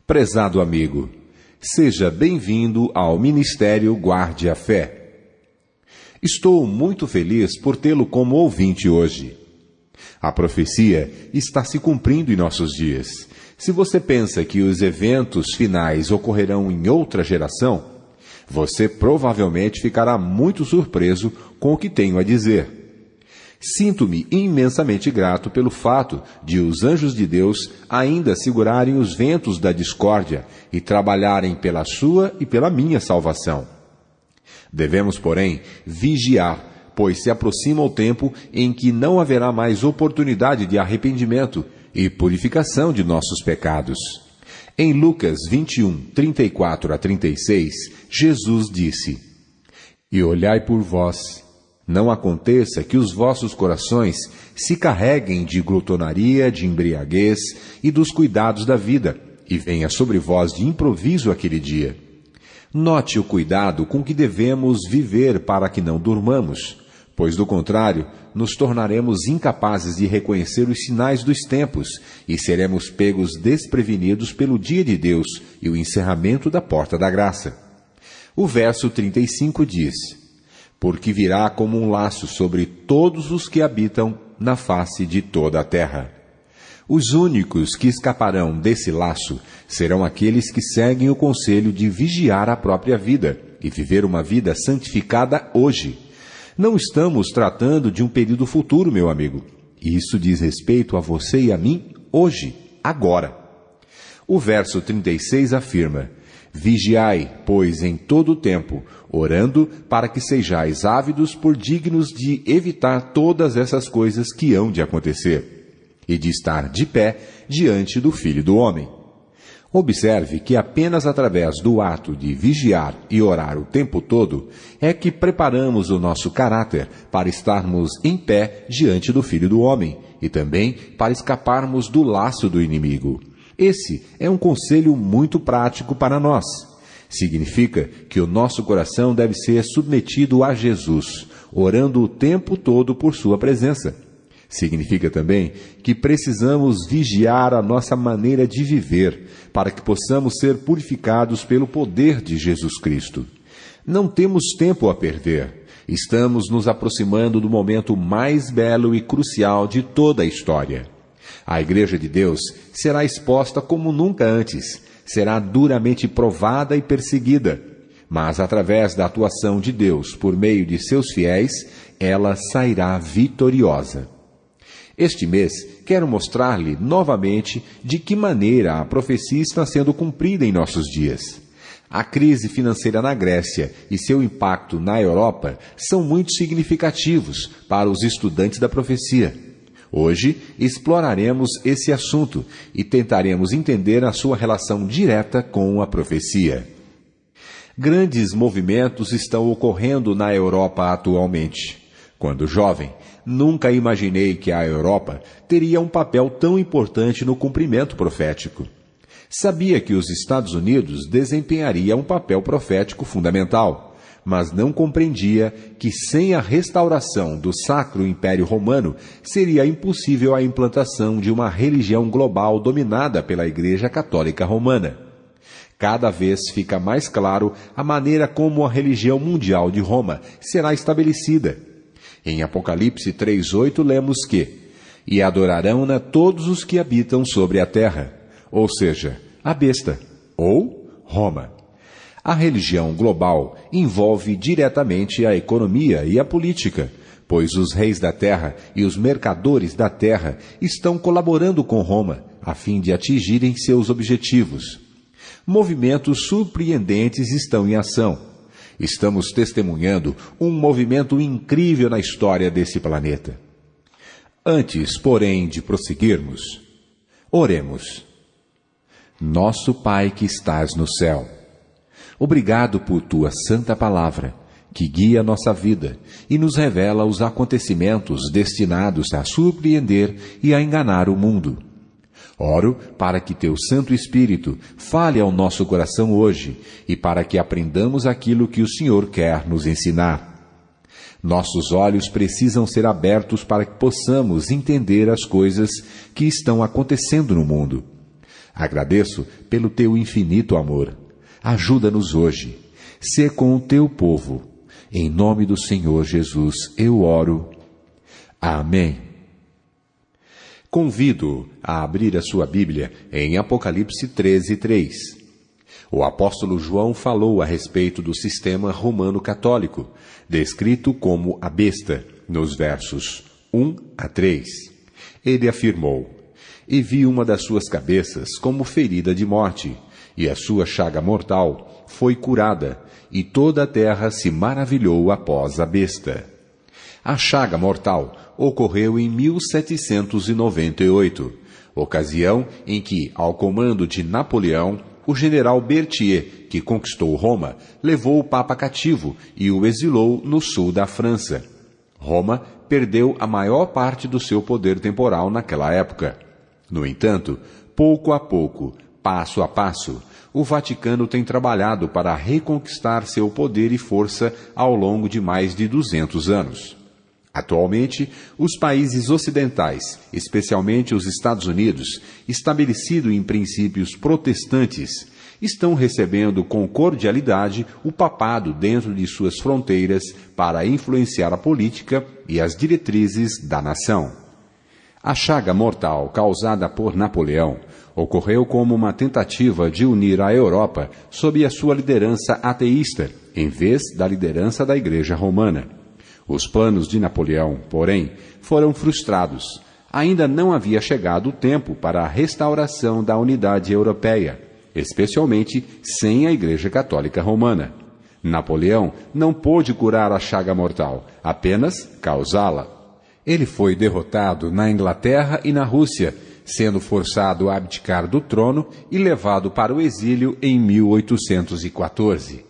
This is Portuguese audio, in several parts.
Prezado amigo, seja bem-vindo ao Ministério Guarde a Fé. Estou muito feliz por tê-lo como ouvinte hoje. A profecia está se cumprindo em nossos dias. Se você pensa que os eventos finais ocorrerão em outra geração, você provavelmente ficará muito surpreso com o que tenho a dizer. Sinto-me imensamente grato pelo fato de os anjos de Deus ainda segurarem os ventos da discórdia e trabalharem pela sua e pela minha salvação. Devemos, porém, vigiar, pois se aproxima o tempo em que não haverá mais oportunidade de arrependimento e purificação de nossos pecados. Em Lucas 21, 34 a 36, Jesus disse: E olhai por vós, não aconteça que os vossos corações se carreguem de glutonaria, de embriaguez e dos cuidados da vida, e venha sobre vós de improviso aquele dia. Note o cuidado com que devemos viver para que não durmamos, pois do contrário, nos tornaremos incapazes de reconhecer os sinais dos tempos e seremos pegos desprevenidos pelo dia de Deus e o encerramento da porta da graça. O verso 35 diz: Porque virá como um laço sobre todos os que habitam na face de toda a terra. Os únicos que escaparão desse laço serão aqueles que seguem o conselho de vigiar a própria vida e viver uma vida santificada hoje. Não estamos tratando de um período futuro, meu amigo. Isso diz respeito a você e a mim hoje, agora. O verso 36 afirma: Vigiai, pois, em todo o tempo, orando para que sejais ávidos por dignos de evitar todas essas coisas que hão de acontecer, e de estar de pé diante do Filho do Homem. Observe que apenas através do ato de vigiar e orar o tempo todo é que preparamos o nosso caráter para estarmos em pé diante do Filho do Homem e também para escaparmos do laço do inimigo. Esse é um conselho muito prático para nós. Significa que o nosso coração deve ser submetido a Jesus, orando o tempo todo por sua presença. Significa também que precisamos vigiar a nossa maneira de viver, para que possamos ser purificados pelo poder de Jesus Cristo. Não temos tempo a perder. Estamos nos aproximando do momento mais belo e crucial de toda a história. A Igreja de Deus será exposta como nunca antes, será duramente provada e perseguida, mas através da atuação de Deus por meio de seus fiéis, ela sairá vitoriosa. Este mês, quero mostrar-lhe novamente de que maneira a profecia está sendo cumprida em nossos dias. A crise financeira na Grécia e seu impacto na Europa são muito significativos para os estudantes da profecia. Hoje, exploraremos esse assunto e tentaremos entender a sua relação direta com a profecia. Grandes movimentos estão ocorrendo na Europa atualmente. Quando jovem, nunca imaginei que a Europa teria um papel tão importante no cumprimento profético. Sabia que os Estados Unidos desempenharia um papel profético fundamental, mas não compreendia que sem a restauração do Sacro Império Romano seria impossível a implantação de uma religião global dominada pela Igreja Católica Romana. Cada vez fica mais claro a maneira como a religião mundial de Roma será estabelecida. Em Apocalipse 3:8 lemos que: E adorarão-na todos os que habitam sobre a terra, ou seja, a besta, ou Roma. A religião global envolve diretamente a economia e a política, pois os reis da terra e os mercadores da terra estão colaborando com Roma, a fim de atingirem seus objetivos. Movimentos surpreendentes estão em ação. Estamos testemunhando um movimento incrível na história desse planeta. Antes, porém, de prosseguirmos, oremos. Nosso Pai que estás no céu, obrigado por tua santa palavra, que guia nossa vida e nos revela os acontecimentos destinados a surpreender e a enganar o mundo. Oro para que teu Santo Espírito fale ao nosso coração hoje e para que aprendamos aquilo que o Senhor quer nos ensinar. Nossos olhos precisam ser abertos para que possamos entender as coisas que estão acontecendo no mundo. Agradeço pelo teu infinito amor. Ajuda-nos hoje. Sê com o teu povo. Em nome do Senhor Jesus eu oro. Amém. Convido a abrir a sua Bíblia em Apocalipse 13:3. O apóstolo João falou a respeito do sistema romano-católico, descrito como a besta, nos versos 1 a 3. Ele afirmou: "E vi uma das suas cabeças como ferida de morte, e a sua chaga mortal foi curada, e toda a terra se maravilhou após a besta." A chaga mortal ocorreu em 1798, ocasião em que, ao comando de Napoleão, o general Berthier, que conquistou Roma, levou o Papa cativo e o exilou no sul da França. Roma perdeu a maior parte do seu poder temporal naquela época. No entanto, pouco a pouco, passo a passo, o Vaticano tem trabalhado para reconquistar seu poder e força ao longo de mais de 200 anos. Atualmente, os países ocidentais, especialmente os Estados Unidos, estabelecido em princípios protestantes, estão recebendo com cordialidade o papado dentro de suas fronteiras para influenciar a política e as diretrizes da nação. A chaga mortal causada por Napoleão ocorreu como uma tentativa de unir a Europa sob a sua liderança ateísta, em vez da liderança da Igreja Romana. Os planos de Napoleão, porém, foram frustrados. Ainda não havia chegado o tempo para a restauração da unidade europeia, especialmente sem a Igreja Católica Romana. Napoleão não pôde curar a chaga mortal, apenas causá-la. Ele foi derrotado na Inglaterra e na Rússia, sendo forçado a abdicar do trono e levado para o exílio em 1814.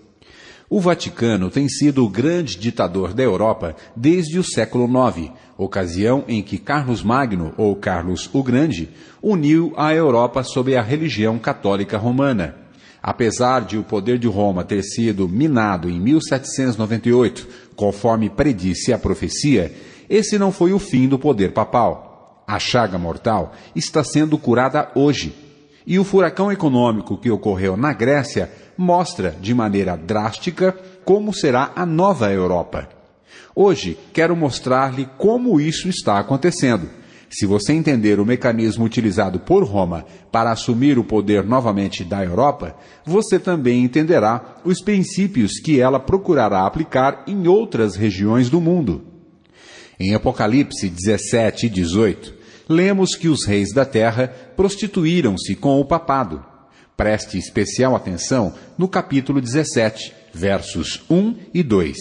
O Vaticano tem sido o grande ditador da Europa desde o século IX, ocasião em que Carlos Magno, ou Carlos o Grande, uniu a Europa sob a religião católica romana. Apesar de o poder de Roma ter sido minado em 1798, conforme predisse a profecia, esse não foi o fim do poder papal. A chaga mortal está sendo curada hoje. E o furacão econômico que ocorreu na Grécia mostra, de maneira drástica, como será a nova Europa. Hoje, quero mostrar-lhe como isso está acontecendo. Se você entender o mecanismo utilizado por Roma para assumir o poder novamente da Europa, você também entenderá os princípios que ela procurará aplicar em outras regiões do mundo. Em Apocalipse 17 e 18, lemos que os reis da terra prostituíram-se com o papado. Preste especial atenção no capítulo 17, versos 1 e 2.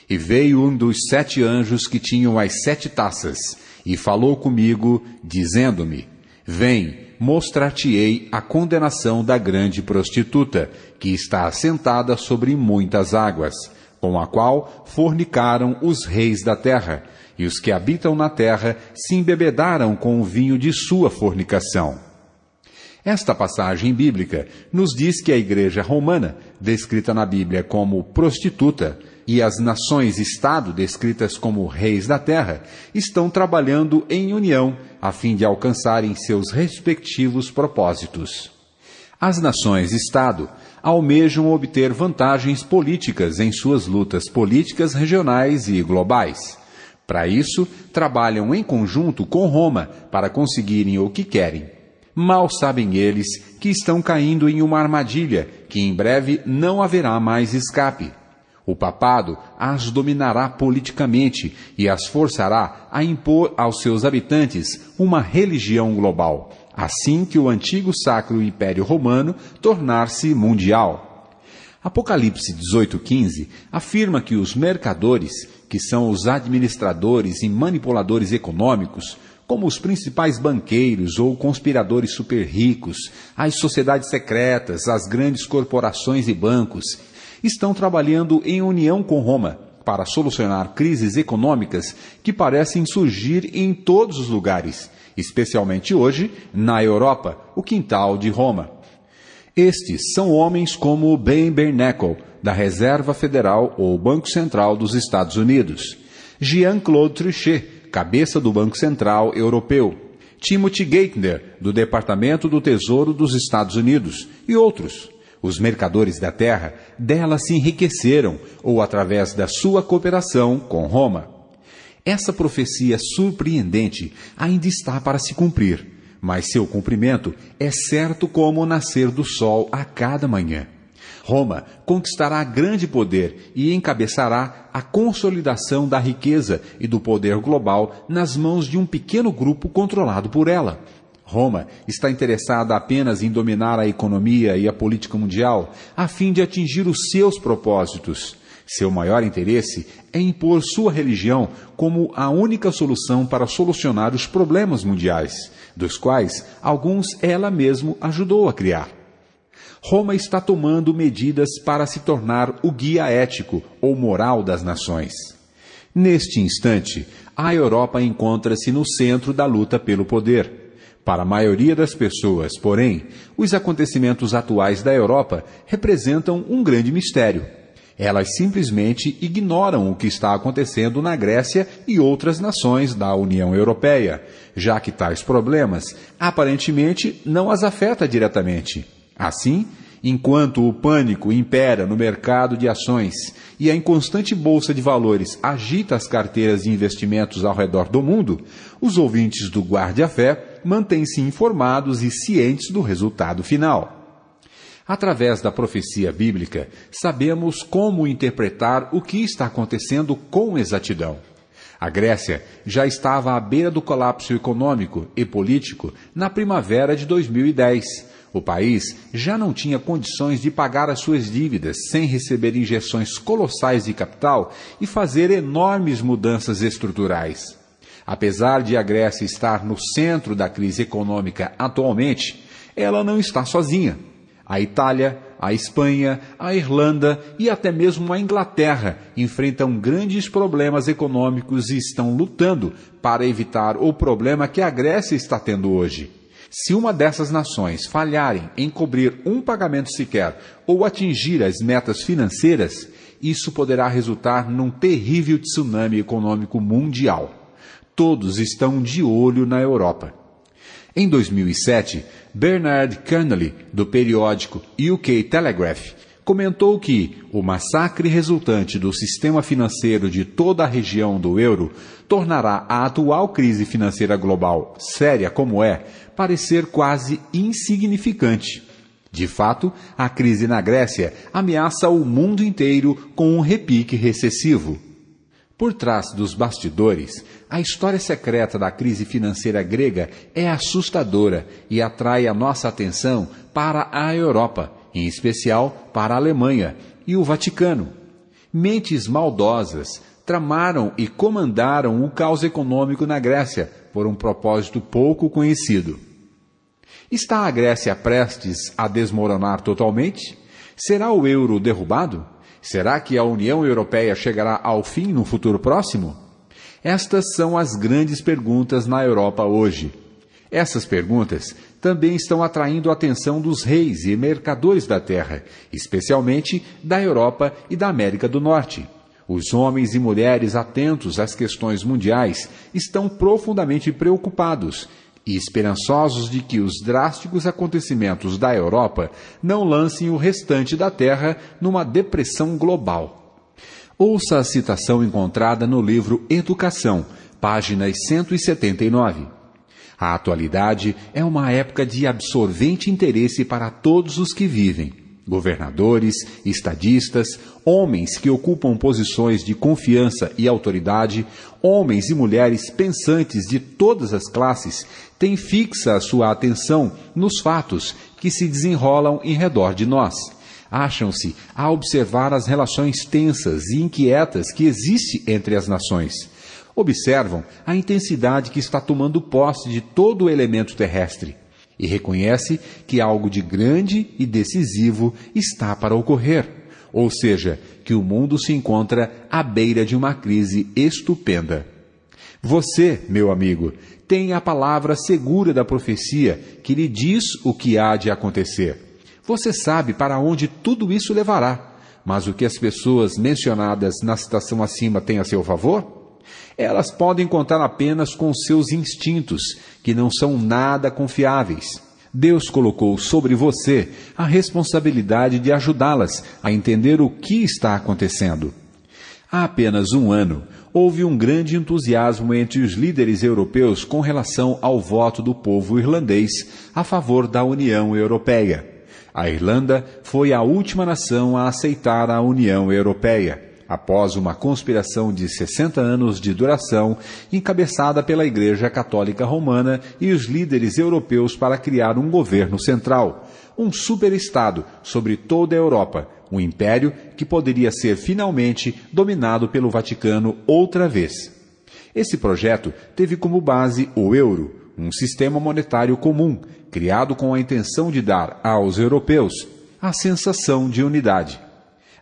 "E veio um dos 7 anjos que tinham as 7 taças, e falou comigo, dizendo-me: Vem, mostrar-te-ei a condenação da grande prostituta, que está assentada sobre muitas águas, com a qual fornicaram os reis da terra, e os que habitam na terra se embebedaram com o vinho de sua fornicação." Esta passagem bíblica nos diz que a Igreja Romana, descrita na Bíblia como prostituta, e as nações-estado, descritas como reis da terra, estão trabalhando em união, a fim de alcançarem seus respectivos propósitos. As nações-estado almejam obter vantagens políticas em suas lutas políticas regionais e globais. Para isso, trabalham em conjunto com Roma para conseguirem o que querem. Mal sabem eles que estão caindo em uma armadilha, que em breve não haverá mais escape. O papado as dominará politicamente e as forçará a impor aos seus habitantes uma religião global, assim que o antigo Sacro Império Romano tornar-se mundial. Apocalipse 18:15 afirma que os mercadores, que são os administradores e manipuladores econômicos, como os principais banqueiros ou conspiradores super ricos, as sociedades secretas, as grandes corporações e bancos, estão trabalhando em união com Roma para solucionar crises econômicas que parecem surgir em todos os lugares, especialmente hoje na Europa, o quintal de Roma. Estes são homens como Ben Bernanke, da Reserva Federal ou Banco Central dos Estados Unidos, Jean-Claude Trichet, cabeça do Banco Central Europeu, Timothy Geithner, do Departamento do Tesouro dos Estados Unidos, e outros. Os mercadores da terra dela se enriqueceram, ou através da sua cooperação com Roma. Essa profecia surpreendente ainda está para se cumprir, mas seu cumprimento é certo como o nascer do sol a cada manhã. Roma conquistará grande poder e encabeçará a consolidação da riqueza e do poder global nas mãos de um pequeno grupo controlado por ela. Roma está interessada apenas em dominar a economia e a política mundial a fim de atingir os seus propósitos. Seu maior interesse é impor sua religião como a única solução para solucionar os problemas mundiais, dos quais alguns ela mesma ajudou a criar. Roma está tomando medidas para se tornar o guia ético ou moral das nações. Neste instante, a Europa encontra-se no centro da luta pelo poder. Para a maioria das pessoas, porém, os acontecimentos atuais da Europa representam um grande mistério. Elas simplesmente ignoram o que está acontecendo na Grécia e outras nações da União Europeia, já que tais problemas aparentemente não as afetam diretamente. Assim, enquanto o pânico impera no mercado de ações e a inconstante bolsa de valores agita as carteiras de investimentos ao redor do mundo, os ouvintes do Guarde a Fé mantêm-se informados e cientes do resultado final. Através da profecia bíblica, sabemos como interpretar o que está acontecendo com exatidão. A Grécia já estava à beira do colapso econômico e político na primavera de 2010. O país já não tinha condições de pagar as suas dívidas sem receber injeções colossais de capital e fazer enormes mudanças estruturais. Apesar de a Grécia estar no centro da crise econômica atualmente, ela não está sozinha. A Itália, a Espanha, a Irlanda e até mesmo a Inglaterra enfrentam grandes problemas econômicos e estão lutando para evitar o problema que a Grécia está tendo hoje. Se uma dessas nações falharem em cobrir um pagamento sequer ou atingir as metas financeiras, isso poderá resultar num terrível tsunami econômico mundial. Todos estão de olho na Europa. Em 2007, Bernard Connolly, do periódico UK Telegraph, comentou que o massacre resultante do sistema financeiro de toda a região do euro tornará a atual crise financeira global, séria como é, parecer quase insignificante. De fato, a crise na Grécia ameaça o mundo inteiro com um repique recessivo. Por trás dos bastidores, a história secreta da crise financeira grega é assustadora e atrai a nossa atenção para a Europa, em especial para a Alemanha e o Vaticano. Mentes maldosas tramaram e comandaram o caos econômico na Grécia por um propósito pouco conhecido. Está a Grécia prestes a desmoronar totalmente? Será o euro derrubado? Será que a União Europeia chegará ao fim no futuro próximo? Estas são as grandes perguntas na Europa hoje. Essas perguntas também estão atraindo a atenção dos reis e mercadores da terra, especialmente da Europa e da América do Norte. Os homens e mulheres atentos às questões mundiais estão profundamente preocupados e esperançosos de que os drásticos acontecimentos da Europa não lancem o restante da Terra numa depressão global. Ouça a citação encontrada no livro Educação, páginas 179. A atualidade é uma época de absorvente interesse para todos os que vivem. Governadores, estadistas, homens que ocupam posições de confiança e autoridade, homens e mulheres pensantes de todas as classes, têm fixa a sua atenção nos fatos que se desenrolam em redor de nós. Acham-se a observar as relações tensas e inquietas que existem entre as nações. Observam a intensidade que está tomando posse de todo o elemento terrestre e reconhece que algo de grande e decisivo está para ocorrer, ou seja, que o mundo se encontra à beira de uma crise estupenda. Você, meu amigo, tem a palavra segura da profecia que lhe diz o que há de acontecer. Você sabe para onde tudo isso levará, mas o que as pessoas mencionadas na citação acima têm a seu favor? Elas podem contar apenas com seus instintos, que não são nada confiáveis. Deus colocou sobre você a responsabilidade de ajudá-las a entender o que está acontecendo. Há apenas um ano, houve um grande entusiasmo entre os líderes europeus com relação ao voto do povo irlandês a favor da União Europeia. A Irlanda foi a última nação a aceitar a União Europeia, após uma conspiração de 60 anos de duração, encabeçada pela Igreja Católica Romana e os líderes europeus para criar um governo central, um superestado sobre toda a Europa, um império que poderia ser finalmente dominado pelo Vaticano outra vez. Esse projeto teve como base o euro, um sistema monetário comum, criado com a intenção de dar aos europeus a sensação de unidade.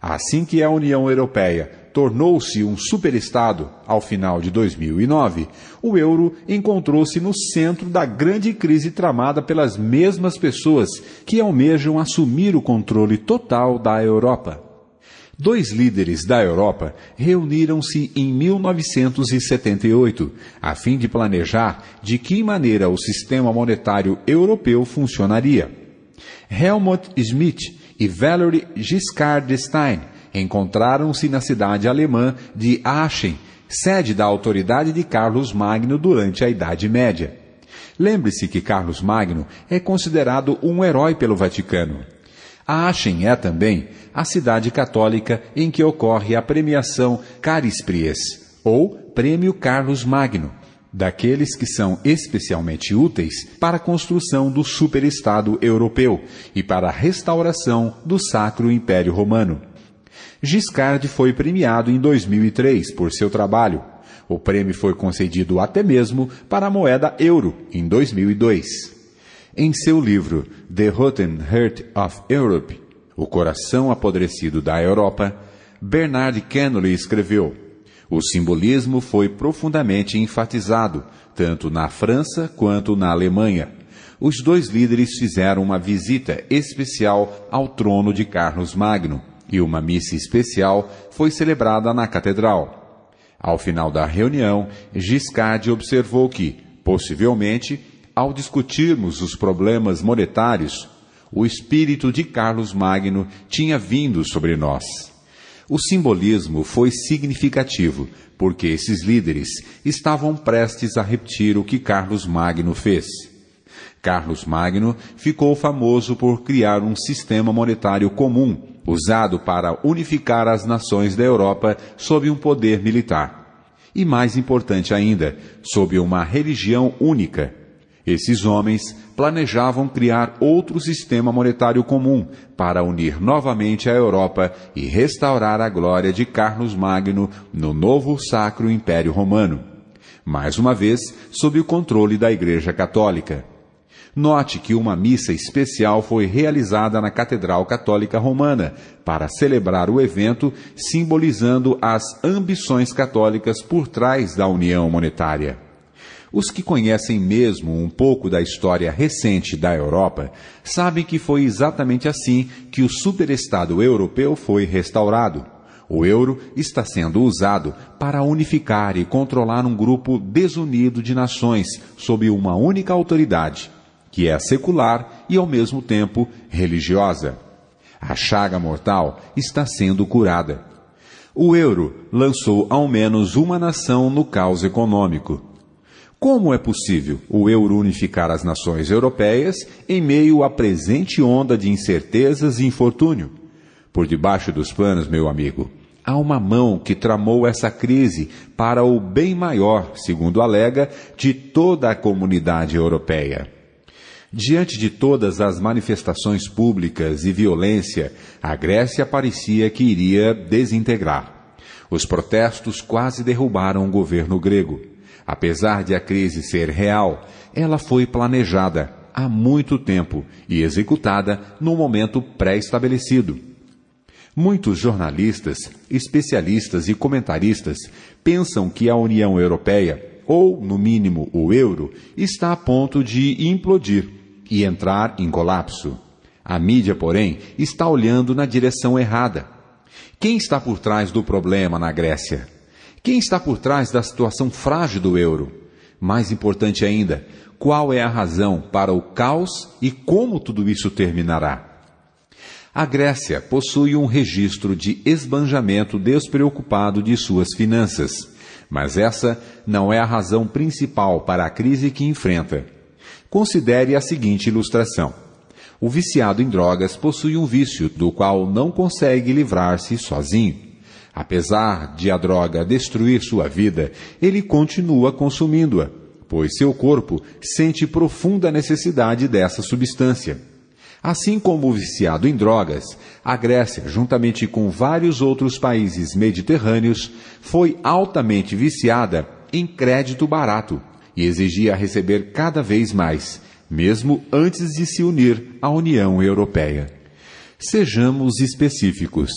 Assim que a União Europeia tornou-se um superestado ao final de 2009, o euro encontrou-se no centro da grande crise tramada pelas mesmas pessoas que almejam assumir o controle total da Europa. 2 líderes da Europa reuniram-se em 1978, a fim de planejar de que maneira o sistema monetário europeu funcionaria. Helmut Schmidt e Valéry Giscard d'Estaing encontraram-se na cidade alemã de Aachen, sede da autoridade de Carlos Magno durante a Idade Média. Lembre-se que Carlos Magno é considerado um herói pelo Vaticano. Aachen é também a cidade católica em que ocorre a premiação Caris Prius, ou Prêmio Carlos Magno, daqueles que são especialmente úteis para a construção do superestado europeu e para a restauração do Sacro Império Romano. Giscard foi premiado em 2003 por seu trabalho. O prêmio foi concedido até mesmo para a moeda euro em 2002. Em seu livro The Rotten Heart of Europe, O Coração Apodrecido da Europa, Bernard Kennedy escreveu: o simbolismo foi profundamente enfatizado, tanto na França quanto na Alemanha. Os 2 líderes fizeram uma visita especial ao trono de Carlos Magno, e uma missa especial foi celebrada na catedral. Ao final da reunião, Giscard observou que, possivelmente, ao discutirmos os problemas monetários, o espírito de Carlos Magno tinha vindo sobre nós. O simbolismo foi significativo, porque esses líderes estavam prestes a repetir o que Carlos Magno fez. Carlos Magno ficou famoso por criar um sistema monetário comum, usado para unificar as nações da Europa sob um poder militar. E mais importante ainda, sob uma religião única. Esses homens planejavam criar outro sistema monetário comum para unir novamente a Europa e restaurar a glória de Carlos Magno no novo Sacro Império Romano, mais uma vez sob o controle da Igreja Católica. Note que uma missa especial foi realizada na Catedral Católica Romana para celebrar o evento, simbolizando as ambições católicas por trás da União Monetária. Os que conhecem mesmo um pouco da história recente da Europa sabem que foi exatamente assim que o superestado europeu foi restaurado. O euro está sendo usado para unificar e controlar um grupo desunido de nações sob uma única autoridade, que é secular e, ao mesmo tempo, religiosa. A chaga mortal está sendo curada. O euro lançou ao menos uma nação no caos econômico. Como é possível o euro unificar as nações europeias em meio à presente onda de incertezas e infortúnio? Por debaixo dos panos, meu amigo, há uma mão que tramou essa crise para o bem maior, segundo alega, de toda a comunidade europeia. Diante de todas as manifestações públicas e violência, a Grécia parecia que iria desintegrar. Os protestos quase derrubaram o governo grego. Apesar de a crise ser real, ela foi planejada há muito tempo e executada no momento pré-estabelecido. Muitos jornalistas, especialistas e comentaristas pensam que a União Europeia, ou, no mínimo, o euro, está a ponto de implodir e entrar em colapso. A mídia, porém, está olhando na direção errada. Quem está por trás do problema na Grécia? Quem está por trás da situação frágil do euro? Mais importante ainda, qual é a razão para o caos e como tudo isso terminará? A Grécia possui um registro de esbanjamento despreocupado de suas finanças, mas essa não é a razão principal para a crise que enfrenta. Considere a seguinte ilustração. O viciado em drogas possui um vício do qual não consegue livrar-se sozinho. Apesar de a droga destruir sua vida, ele continua consumindo-a, pois seu corpo sente profunda necessidade dessa substância. Assim como o viciado em drogas, a Grécia, juntamente com vários outros países mediterrâneos, foi altamente viciada em crédito barato e exigia receber cada vez mais, mesmo antes de se unir à União Europeia. Sejamos específicos.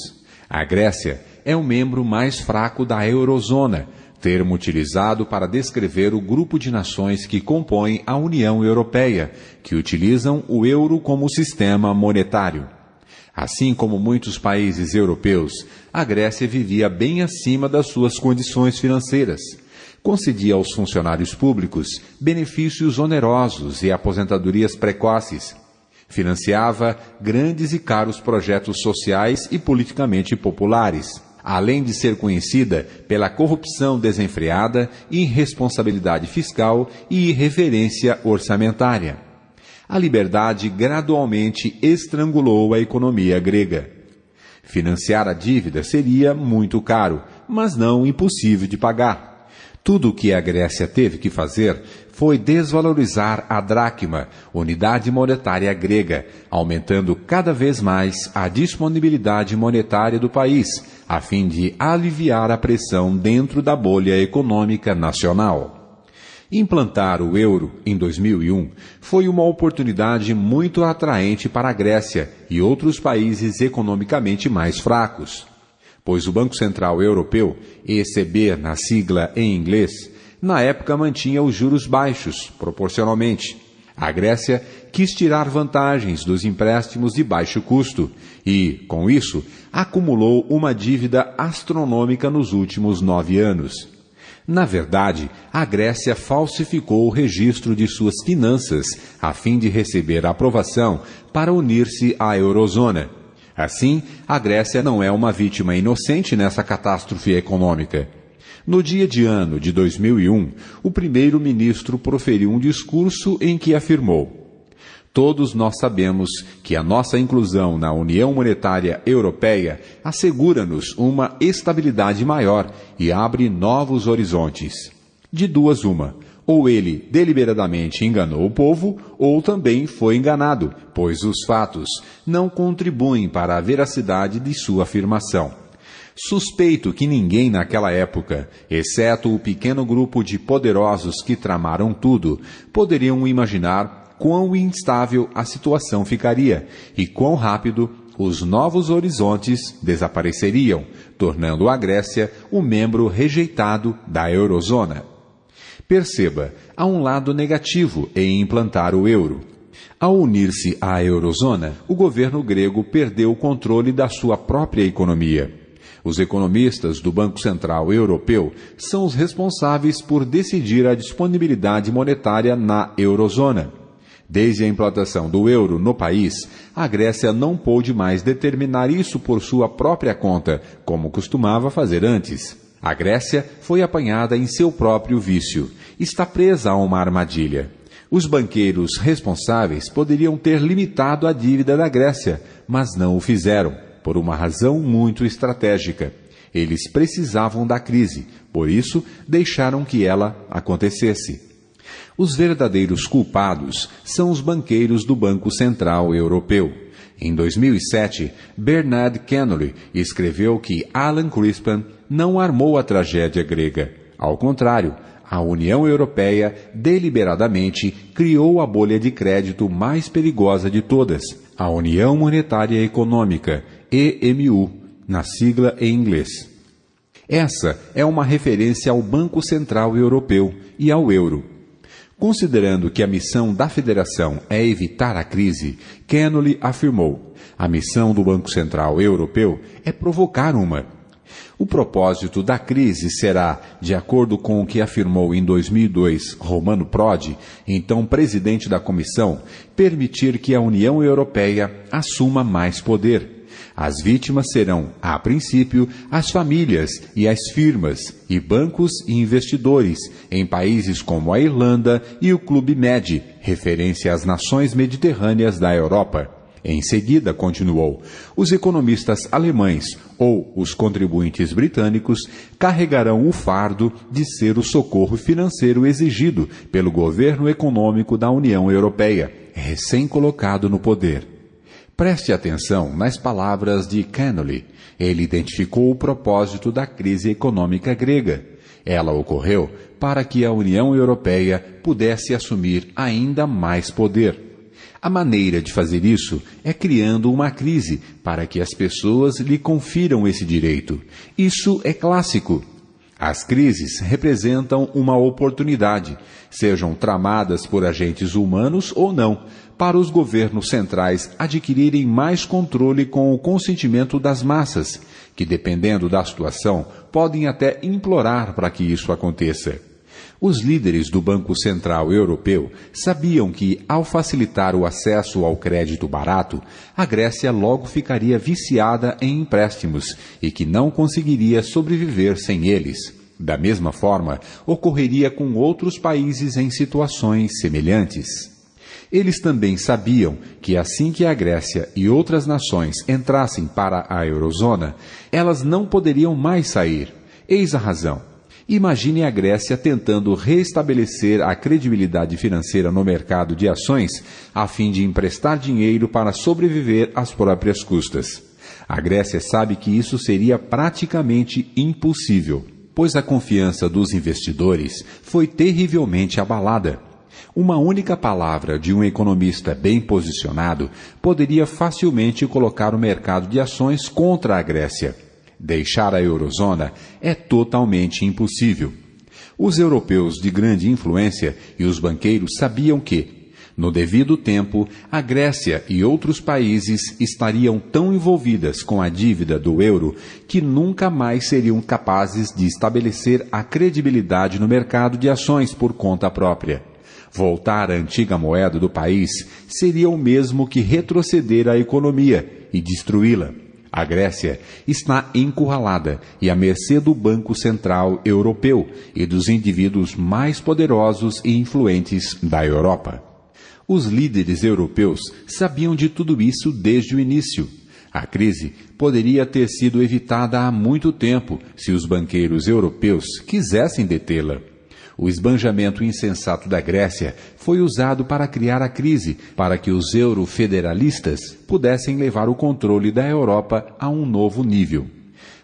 A Grécia é o membro mais fraco da Eurozona, termo utilizado para descrever o grupo de nações que compõem a União Europeia, que utilizam o euro como sistema monetário. Assim como muitos países europeus, a Grécia vivia bem acima das suas condições financeiras. Concedia aos funcionários públicos benefícios onerosos e aposentadorias precoces. Financiava grandes e caros projetos sociais e politicamente populares, além de ser conhecida pela corrupção desenfreada, irresponsabilidade fiscal e irreverência orçamentária. A liberdade gradualmente estrangulou a economia grega. Financiar a dívida seria muito caro, mas não impossível de pagar. Tudo o que a Grécia teve que fazer foi desvalorizar a dracma, unidade monetária grega, aumentando cada vez mais a disponibilidade monetária do país, a fim de aliviar a pressão dentro da bolha econômica nacional. Implantar o euro em 2001 foi uma oportunidade muito atraente para a Grécia e outros países economicamente mais fracos, pois o Banco Central Europeu, ECB na sigla em inglês, na época mantinha os juros baixos, proporcionalmente. A Grécia quis tirar vantagens dos empréstimos de baixo custo e, com isso, acumulou uma dívida astronômica nos últimos 9 anos. Na verdade, a Grécia falsificou o registro de suas finanças a fim de receber aprovação para unir-se à Eurozona. Assim, a Grécia não é uma vítima inocente nessa catástrofe econômica. No dia de ano de 2001, o primeiro-ministro proferiu um discurso em que afirmou: "Todos nós sabemos que a nossa inclusão na União Monetária Europeia assegura-nos uma estabilidade maior e abre novos horizontes. De duas uma, ou ele deliberadamente enganou o povo, ou também foi enganado, pois os fatos não contribuem para a veracidade de sua afirmação. Suspeito que ninguém naquela época, exceto o pequeno grupo de poderosos que tramaram tudo, poderiam imaginar quão instável a situação ficaria e quão rápido os novos horizontes desapareceriam, tornando a Grécia o membro rejeitado da Eurozona." Perceba, há um lado negativo em implantar o euro. Ao unir-se à Eurozona, o governo grego perdeu o controle da sua própria economia. Os economistas do Banco Central Europeu são os responsáveis por decidir a disponibilidade monetária na Eurozona. Desde a implantação do euro no país, a Grécia não pôde mais determinar isso por sua própria conta, como costumava fazer antes. A Grécia foi apanhada em seu próprio vício. Está presa a uma armadilha. Os banqueiros responsáveis poderiam ter limitado a dívida da Grécia, mas não o fizeram, por uma razão muito estratégica. Eles precisavam da crise, por isso deixaram que ela acontecesse. Os verdadeiros culpados são os banqueiros do Banco Central Europeu. Em 2007, Bernard Kennedy escreveu que Alan Greenspan não armou a tragédia grega. Ao contrário, a União Europeia deliberadamente criou a bolha de crédito mais perigosa de todas, a União Monetária e Econômica, EMU, na sigla em inglês. Essa é uma referência ao Banco Central Europeu e ao euro. Considerando que a missão da Federação é evitar a crise, Kennedy afirmou: "A missão do Banco Central Europeu é provocar uma." O propósito da crise será, de acordo com o que afirmou em 2002 Romano Prodi, então presidente da comissão, permitir que a União Europeia assuma mais poder. As vítimas serão, a princípio, as famílias e as firmas, e bancos e investidores, em países como a Irlanda e o Clube Med, referência às nações mediterrâneas da Europa. Em seguida, continuou, os economistas alemães ou os contribuintes britânicos carregarão o fardo de ser o socorro financeiro exigido pelo governo econômico da União Europeia, recém-colocado no poder. Preste atenção nas palavras de Connolly. Ele identificou o propósito da crise econômica grega. Ela ocorreu para que a União Europeia pudesse assumir ainda mais poder. A maneira de fazer isso é criando uma crise para que as pessoas lhe confiram esse direito. Isso é clássico. As crises representam uma oportunidade, sejam tramadas por agentes humanos ou não, para os governos centrais adquirirem mais controle com o consentimento das massas, que, dependendo da situação, podem até implorar para que isso aconteça. Os líderes do Banco Central Europeu sabiam que, ao facilitar o acesso ao crédito barato, a Grécia logo ficaria viciada em empréstimos e que não conseguiria sobreviver sem eles. Da mesma forma, ocorreria com outros países em situações semelhantes. Eles também sabiam que assim que a Grécia e outras nações entrassem para a eurozona, elas não poderiam mais sair. Eis a razão. Imagine a Grécia tentando reestabelecer a credibilidade financeira no mercado de ações a fim de emprestar dinheiro para sobreviver às próprias custas. A Grécia sabe que isso seria praticamente impossível, pois a confiança dos investidores foi terrivelmente abalada. Uma única palavra de um economista bem posicionado poderia facilmente colocar o mercado de ações contra a Grécia. Deixar a eurozona é totalmente impossível. Os europeus de grande influência e os banqueiros sabiam que, no devido tempo, a Grécia e outros países estariam tão envolvidas com a dívida do euro que nunca mais seriam capazes de estabelecer a credibilidade no mercado de ações por conta própria. Voltar à antiga moeda do país seria o mesmo que retroceder a economia e destruí-la. A Grécia está encurralada e à mercê do Banco Central Europeu e dos indivíduos mais poderosos e influentes da Europa. Os líderes europeus sabiam de tudo isso desde o início. A crise poderia ter sido evitada há muito tempo se os banqueiros europeus quisessem detê-la. O esbanjamento insensato da Grécia foi usado para criar a crise, para que os eurofederalistas pudessem levar o controle da Europa a um novo nível.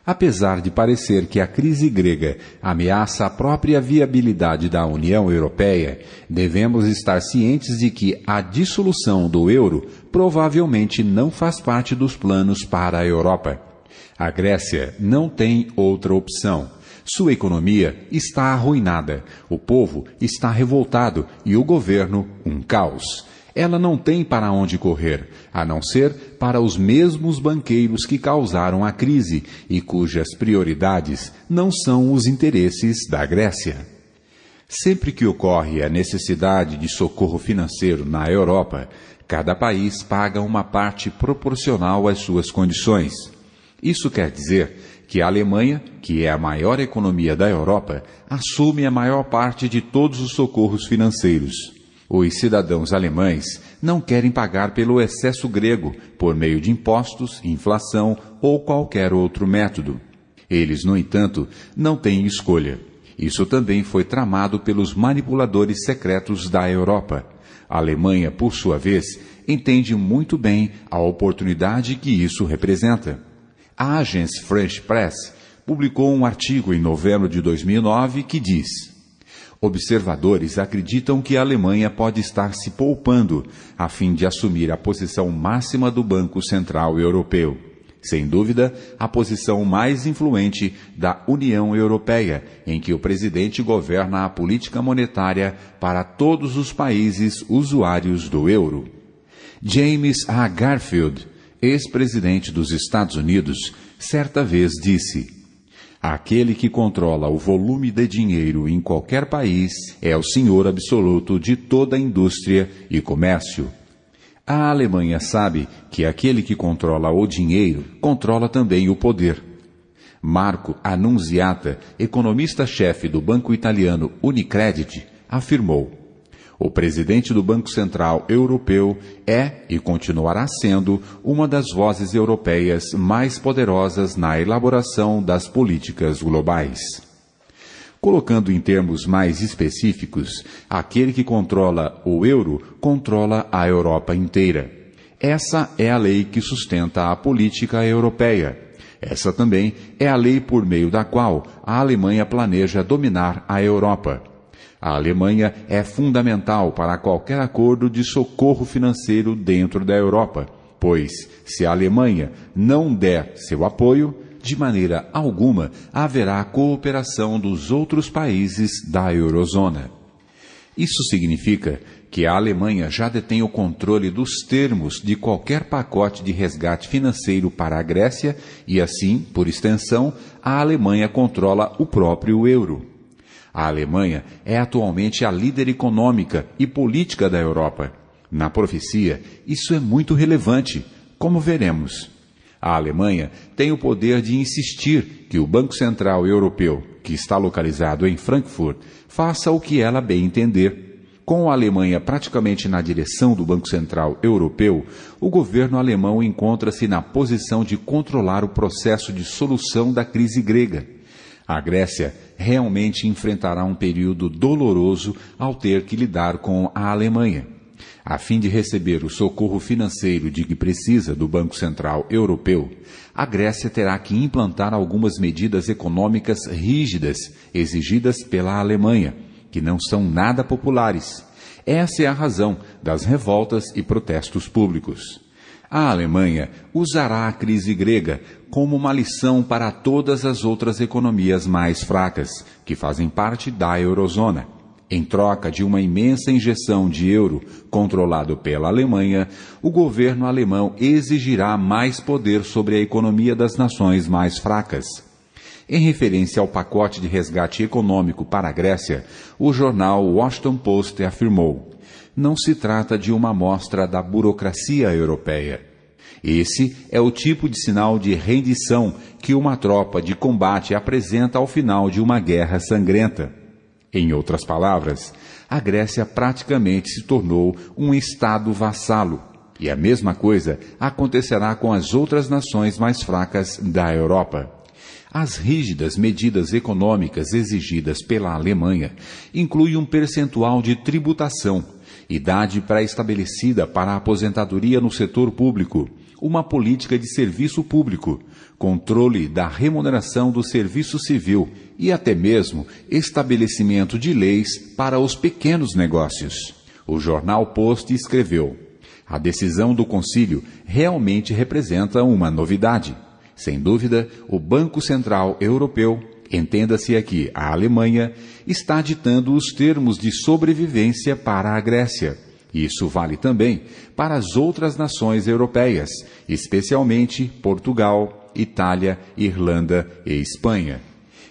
Apesar de parecer que a crise grega ameaça a própria viabilidade da União Europeia, devemos estar cientes de que a dissolução do euro provavelmente não faz parte dos planos para a Europa. A Grécia não tem outra opção. Sua economia está arruinada, o povo está revoltado e o governo um caos. Ela não tem para onde correr, a não ser para os mesmos banqueiros que causaram a crise e cujas prioridades não são os interesses da Grécia. Sempre que ocorre a necessidade de socorro financeiro na Europa, cada país paga uma parte proporcional às suas condições. Isso quer dizer que a Alemanha, que é a maior economia da Europa, assume a maior parte de todos os socorros financeiros. Os cidadãos alemães não querem pagar pelo excesso grego por meio de impostos, inflação ou qualquer outro método. Eles, no entanto, não têm escolha. Isso também foi tramado pelos manipuladores secretos da Europa. A Alemanha, por sua vez, entende muito bem a oportunidade que isso representa. A Agence France Presse publicou um artigo em novembro de 2009 que diz: observadores acreditam que a Alemanha pode estar se poupando a fim de assumir a posição máxima do Banco Central Europeu. Sem dúvida, a posição mais influente da União Europeia, em que o presidente governa a política monetária para todos os países usuários do euro. James A. Garfield, ex-presidente dos Estados Unidos, certa vez disse: Aquele que controla o volume de dinheiro em qualquer país é o senhor absoluto de toda a indústria e comércio. A Alemanha sabe que aquele que controla o dinheiro controla também o poder. Marco Annunziata, economista-chefe do banco italiano Unicredit, afirmou: o presidente do Banco Central Europeu é e continuará sendo uma das vozes europeias mais poderosas na elaboração das políticas globais. Colocando em termos mais específicos, aquele que controla o euro controla a Europa inteira. Essa é a lei que sustenta a política europeia. Essa também é a lei por meio da qual a Alemanha planeja dominar a Europa. A Alemanha é fundamental para qualquer acordo de socorro financeiro dentro da Europa, pois, se a Alemanha não der seu apoio, de maneira alguma haverá cooperação dos outros países da Eurozona. Isso significa que a Alemanha já detém o controle dos termos de qualquer pacote de resgate financeiro para a Grécia e, assim, por extensão, a Alemanha controla o próprio euro. A Alemanha é atualmente a líder econômica e política da Europa. Na profecia, isso é muito relevante, como veremos. A Alemanha tem o poder de insistir que o Banco Central Europeu, que está localizado em Frankfurt, faça o que ela bem entender. Com a Alemanha praticamente na direção do Banco Central Europeu, o governo alemão encontra-se na posição de controlar o processo de solução da crise grega. A Grécia realmente enfrentará um período doloroso ao ter que lidar com a Alemanha. A fim de receber o socorro financeiro de que precisa do Banco Central Europeu, a Grécia terá que implantar algumas medidas econômicas rígidas exigidas pela Alemanha, que não são nada populares. Essa é a razão das revoltas e protestos públicos. A Alemanha usará a crise grega como uma lição para todas as outras economias mais fracas, que fazem parte da Eurozona. Em troca de uma imensa injeção de euro controlado pela Alemanha, o governo alemão exigirá mais poder sobre a economia das nações mais fracas. Em referência ao pacote de resgate econômico para a Grécia, o jornal Washington Post afirmou: não se trata de uma amostra da burocracia europeia. Esse é o tipo de sinal de rendição que uma tropa de combate apresenta ao final de uma guerra sangrenta. Em outras palavras, a Grécia praticamente se tornou um estado vassalo, e a mesma coisa acontecerá com as outras nações mais fracas da Europa. As rígidas medidas econômicas exigidas pela Alemanha incluem um percentual de tributação, idade pré-estabelecida para a aposentadoria no setor público, uma política de serviço público, controle da remuneração do serviço civil e até mesmo estabelecimento de leis para os pequenos negócios. O jornal Post escreveu: a decisão do Concílio realmente representa uma novidade. Sem dúvida, o Banco Central Europeu, entenda-se aqui a Alemanha, está ditando os termos de sobrevivência para a Grécia. Isso vale também para as outras nações europeias, especialmente Portugal, Itália, Irlanda e Espanha.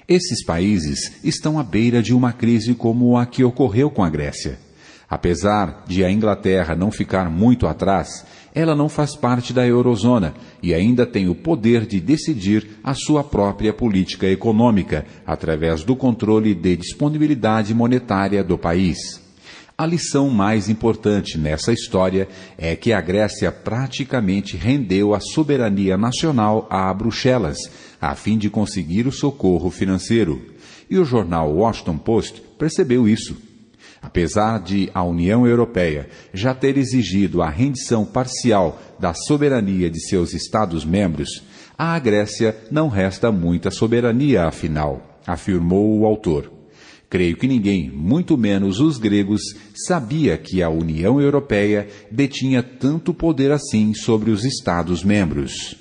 Esses países estão à beira de uma crise como a que ocorreu com a Grécia. Apesar de a Inglaterra não ficar muito atrás, ela não faz parte da Eurozona e ainda tem o poder de decidir a sua própria política econômica através do controle de disponibilidade monetária do país. A lição mais importante nessa história é que a Grécia praticamente rendeu a soberania nacional a Bruxelas, a fim de conseguir o socorro financeiro. E o jornal Washington Post percebeu isso. Apesar de a União Europeia já ter exigido a rendição parcial da soberania de seus Estados-membros, à Grécia não resta muita soberania, afinal, afirmou o autor. Creio que ninguém, muito menos os gregos, sabia que a União Europeia detinha tanto poder assim sobre os Estados-membros.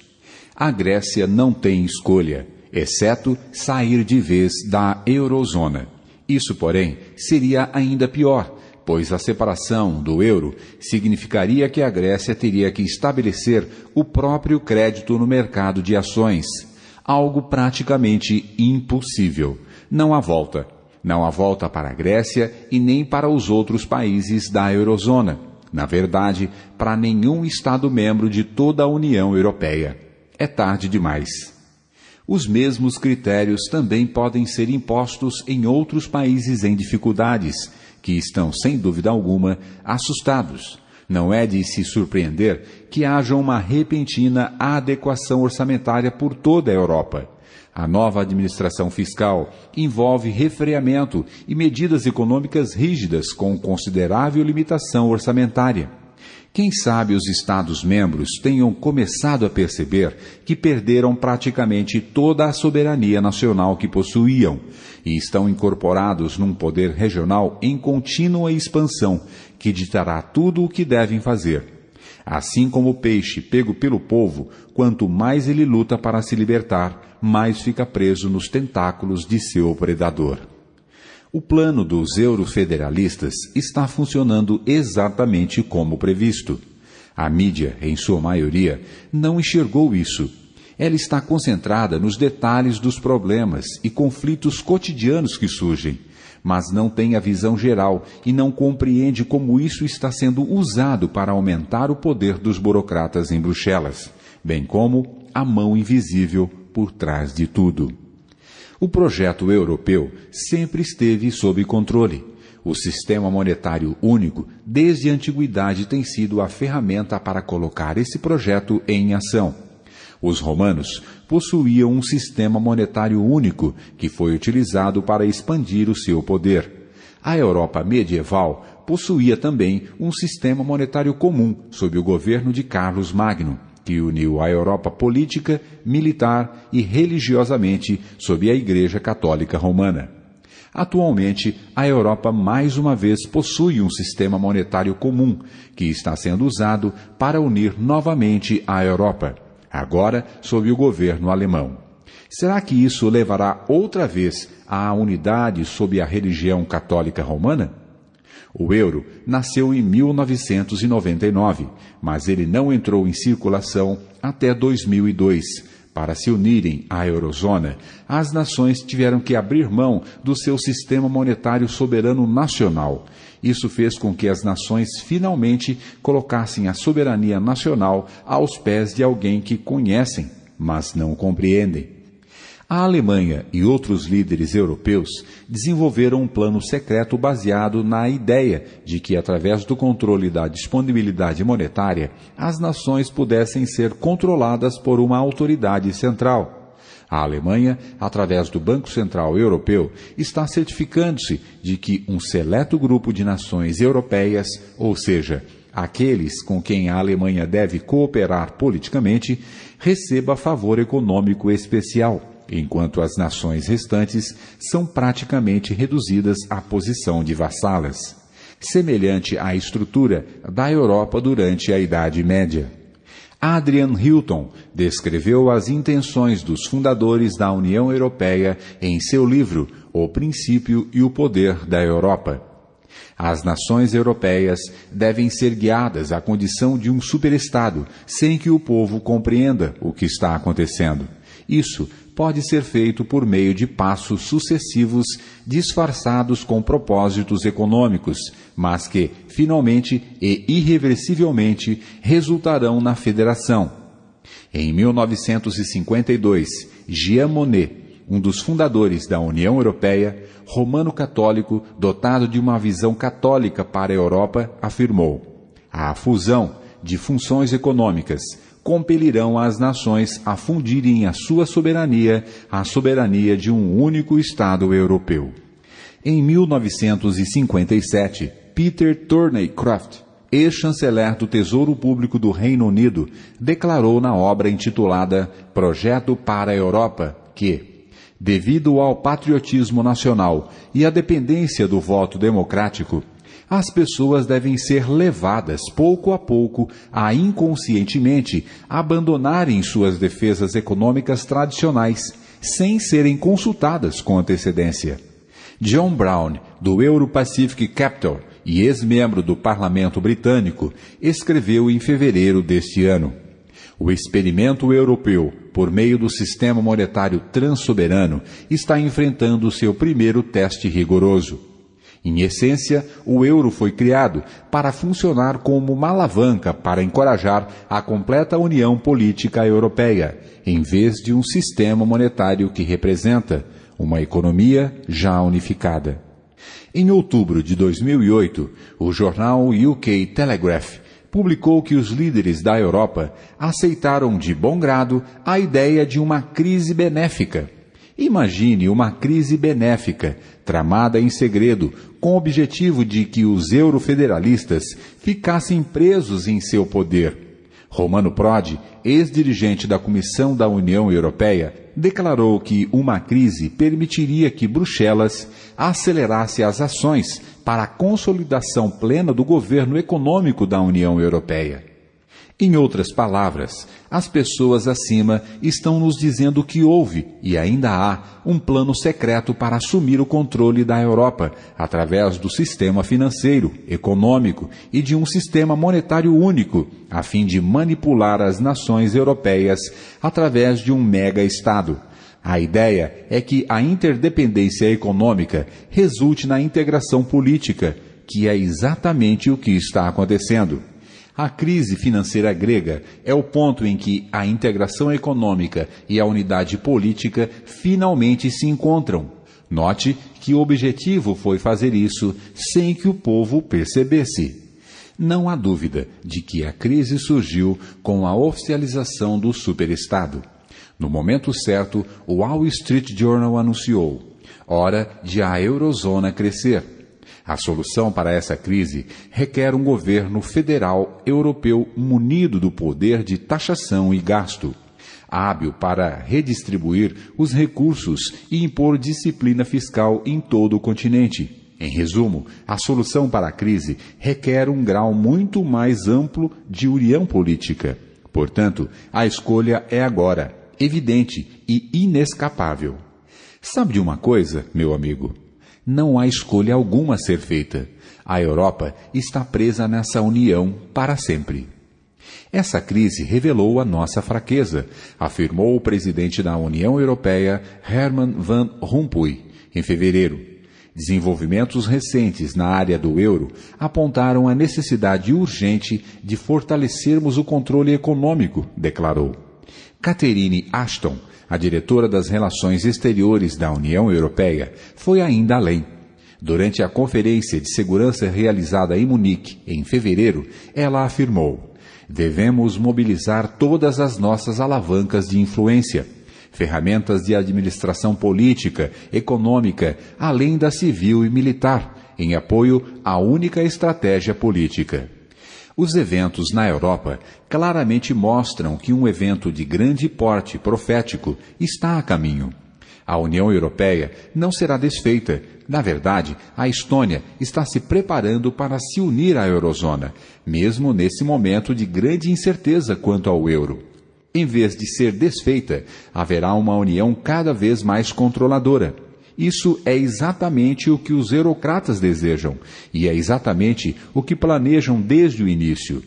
A Grécia não tem escolha, exceto sair de vez da Eurozona. Isso, porém, seria ainda pior, pois a separação do euro significaria que a Grécia teria que estabelecer o próprio crédito no mercado de ações. algo praticamente impossível. Não há volta. Não há volta para a Grécia e nem para os outros países da Eurozona. Na verdade, para nenhum Estado-membro de toda a União Europeia. É tarde demais. Os mesmos critérios também podem ser impostos em outros países em dificuldades, que estão, sem dúvida alguma, assustados. Não é de se surpreender que haja uma repentina adequação orçamentária por toda a Europa. A nova administração fiscal envolve refreamento e medidas econômicas rígidas com considerável limitação orçamentária. Quem sabe os Estados-membros tenham começado a perceber que perderam praticamente toda a soberania nacional que possuíam e estão incorporados num poder regional em contínua expansão que ditará tudo o que devem fazer. Assim como o peixe pego pelo polvo, quanto mais ele luta para se libertar, mais fica preso nos tentáculos de seu predador. O plano dos eurofederalistas está funcionando exatamente como previsto. A mídia, em sua maioria, não enxergou isso. Ela está concentrada nos detalhes dos problemas e conflitos cotidianos que surgem, mas não tem a visão geral e não compreende como isso está sendo usado para aumentar o poder dos burocratas em Bruxelas, bem como a mão invisível por trás de tudo. O projeto europeu sempre esteve sob controle. O sistema monetário único, desde a antiguidade, tem sido a ferramenta para colocar esse projeto em ação. Os romanos possuíam um sistema monetário único que foi utilizado para expandir o seu poder. A Europa medieval possuía também um sistema monetário comum sob o governo de Carlos Magno, que uniu a Europa política, militar e religiosamente sob a Igreja Católica Romana. Atualmente, a Europa mais uma vez possui um sistema monetário comum, que está sendo usado para unir novamente a Europa, agora sob o governo alemão. Será que isso levará outra vez à unidade sob a religião católica romana? O euro nasceu em 1999, mas ele não entrou em circulação até 2002. Para se unirem à Eurozona, as nações tiveram que abrir mão do seu sistema monetário soberano nacional. Isso fez com que as nações finalmente colocassem a soberania nacional aos pés de alguém que conhecem, mas não compreendem. A Alemanha e outros líderes europeus desenvolveram um plano secreto baseado na ideia de que, através do controle da disponibilidade monetária, as nações pudessem ser controladas por uma autoridade central. A Alemanha, através do Banco Central Europeu, está certificando-se de que um seleto grupo de nações europeias, ou seja, aqueles com quem a Alemanha deve cooperar politicamente, receba favor econômico especial, enquanto as nações restantes são praticamente reduzidas à posição de vassalas, semelhante à estrutura da Europa durante a Idade Média. Adrian Hilton descreveu as intenções dos fundadores da União Europeia em seu livro O Princípio e o Poder da Europa. As nações europeias devem ser guiadas à condição de um superestado, sem que o povo compreenda o que está acontecendo. Isso pode ser feito por meio de passos sucessivos disfarçados com propósitos econômicos, mas que, finalmente e irreversivelmente, resultarão na federação. Em 1952, Jean Monnet, um dos fundadores da União Europeia, romano-católico, dotado de uma visão católica para a Europa, afirmou: a fusão de funções econômicas compelirão as nações a fundirem a sua soberania à soberania de um único Estado europeu. Em 1957, Peter Thorneycroft, ex-chanceler do Tesouro Público do Reino Unido, declarou na obra intitulada Projeto para a Europa que, devido ao patriotismo nacional e à dependência do voto democrático, as pessoas devem ser levadas, pouco a pouco, a inconscientemente abandonarem suas defesas econômicas tradicionais, sem serem consultadas com antecedência. John Brown, do Euro-Pacific Capital e ex-membro do Parlamento Britânico, escreveu em fevereiro deste ano: O experimento europeu, por meio do sistema monetário transsoberano, está enfrentando seu primeiro teste rigoroso. Em essência, o euro foi criado para funcionar como uma alavanca para encorajar a completa união política europeia, em vez de um sistema monetário que representa uma economia já unificada. Em outubro de 2008, o jornal UK Telegraph publicou que os líderes da Europa aceitaram de bom grado a ideia de uma crise benéfica. Imagine uma crise benéfica, tramada em segredo, com o objetivo de que os eurofederalistas ficassem presos em seu poder. Romano Prodi, ex-dirigente da Comissão da União Europeia, declarou que uma crise permitiria que Bruxelas acelerasse as ações para a consolidação plena do governo econômico da União Europeia. Em outras palavras, as pessoas acima estão nos dizendo que houve, e ainda há, um plano secreto para assumir o controle da Europa, através do sistema financeiro, econômico e de um sistema monetário único, a fim de manipular as nações europeias através de um mega-estado. A ideia é que a interdependência econômica resulte na integração política, que é exatamente o que está acontecendo. A crise financeira grega é o ponto em que a integração econômica e a unidade política finalmente se encontram. Note que o objetivo foi fazer isso sem que o povo percebesse. Não há dúvida de que a crise surgiu com a oficialização do superestado. No momento certo, o Wall Street Journal anunciou: hora de a eurozona crescer. A solução para essa crise requer um governo federal europeu munido do poder de taxação e gasto, hábil para redistribuir os recursos e impor disciplina fiscal em todo o continente. Em resumo, a solução para a crise requer um grau muito mais amplo de união política. Portanto, a escolha é agora, evidente e inescapável. Sabe de uma coisa, meu amigo? Não há escolha alguma a ser feita. A Europa está presa nessa união para sempre. Essa crise revelou a nossa fraqueza, afirmou o presidente da União Europeia, Herman Van Rompuy, em fevereiro. Desenvolvimentos recentes na área do euro apontaram a necessidade urgente de fortalecermos o controle econômico, declarou. Catherine Ashton, a diretora das Relações Exteriores da União Europeia, foi ainda além. Durante a Conferência de Segurança realizada em Munique, em fevereiro, ela afirmou: devemos mobilizar todas as nossas alavancas de influência, ferramentas de administração política, econômica, além da civil e militar, em apoio à única estratégia política. Os eventos na Europa claramente mostram que um evento de grande porte profético está a caminho. A União Europeia não será desfeita. Na verdade, a Estônia está se preparando para se unir à eurozona, mesmo nesse momento de grande incerteza quanto ao euro. Em vez de ser desfeita, haverá uma união cada vez mais controladora. Isso é exatamente o que os eurocratas desejam, e é exatamente o que planejam desde o início.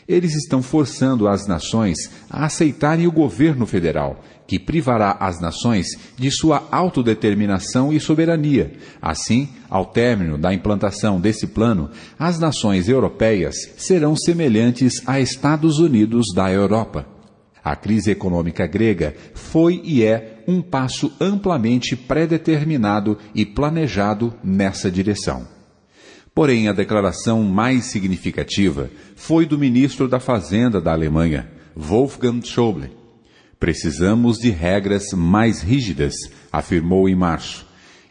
Eles estão forçando as nações a aceitarem o governo federal, que privará as nações de sua autodeterminação e soberania. Assim, ao término da implantação desse plano, as nações europeias serão semelhantes a Estados Unidos da Europa. A crise econômica grega foi e é um passo amplamente predeterminado e planejado nessa direção. Porém, a declaração mais significativa foi do ministro da Fazenda da Alemanha, Wolfgang Schäuble. Precisamos de regras mais rígidas, afirmou em março.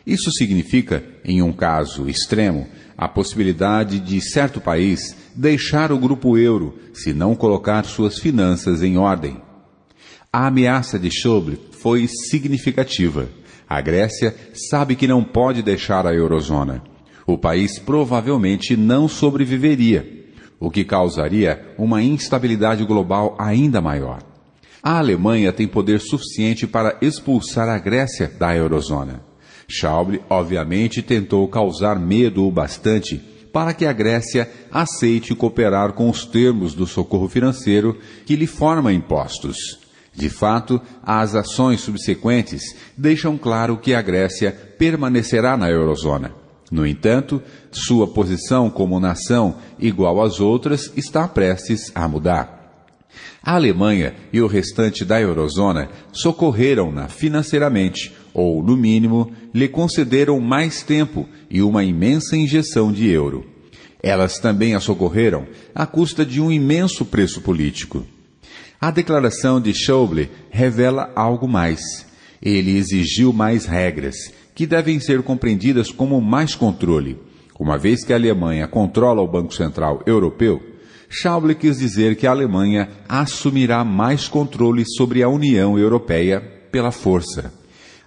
Isso significa, em um caso extremo, a possibilidade de certo país deixar o grupo euro se não colocar suas finanças em ordem. A ameaça de Schäuble foi significativa. A Grécia sabe que não pode deixar a eurozona. O país provavelmente não sobreviveria, o que causaria uma instabilidade global ainda maior. A Alemanha tem poder suficiente para expulsar a Grécia da eurozona. Schäuble, obviamente, tentou causar medo o bastante para que a Grécia aceite cooperar com os termos do socorro financeiro que lhe forma impostos. De fato, as ações subsequentes deixam claro que a Grécia permanecerá na eurozona. No entanto, sua posição como nação igual às outras está prestes a mudar. A Alemanha e o restante da eurozona socorreram-na financeiramente, ou, no mínimo, lhe concederam mais tempo e uma imensa injeção de euro. Elas também a socorreram à custa de um imenso preço político. A declaração de Schäuble revela algo mais. Ele exigiu mais regras, que devem ser compreendidas como mais controle. Uma vez que a Alemanha controla o Banco Central Europeu, Schäuble quis dizer que a Alemanha assumirá mais controle sobre a União Europeia pela força.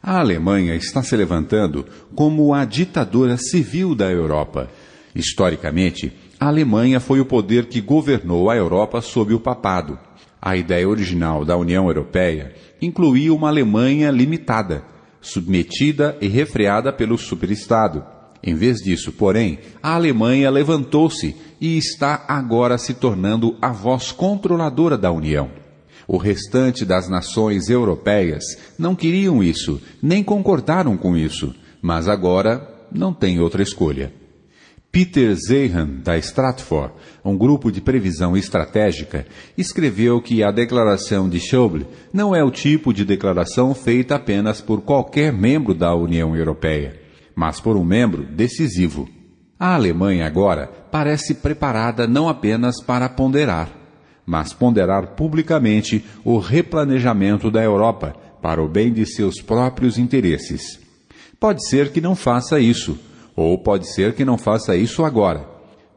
A Alemanha está se levantando como a ditadura civil da Europa. Historicamente, a Alemanha foi o poder que governou a Europa sob o papado. A ideia original da União Europeia incluía uma Alemanha limitada, submetida e refreada pelo superestado. Em vez disso, porém, a Alemanha levantou-se e está agora se tornando a voz controladora da União. O restante das nações europeias não queriam isso, nem concordaram com isso, mas agora não tem outra escolha. Peter Zeihan, da Stratfor, um grupo de previsão estratégica, escreveu que a declaração de Schäuble não é o tipo de declaração feita apenas por qualquer membro da União Europeia, mas por um membro decisivo. A Alemanha agora parece preparada não apenas para ponderar, mas ponderar publicamente o replanejamento da Europa para o bem de seus próprios interesses. Pode ser que não faça isso, ou pode ser que não faça isso agora,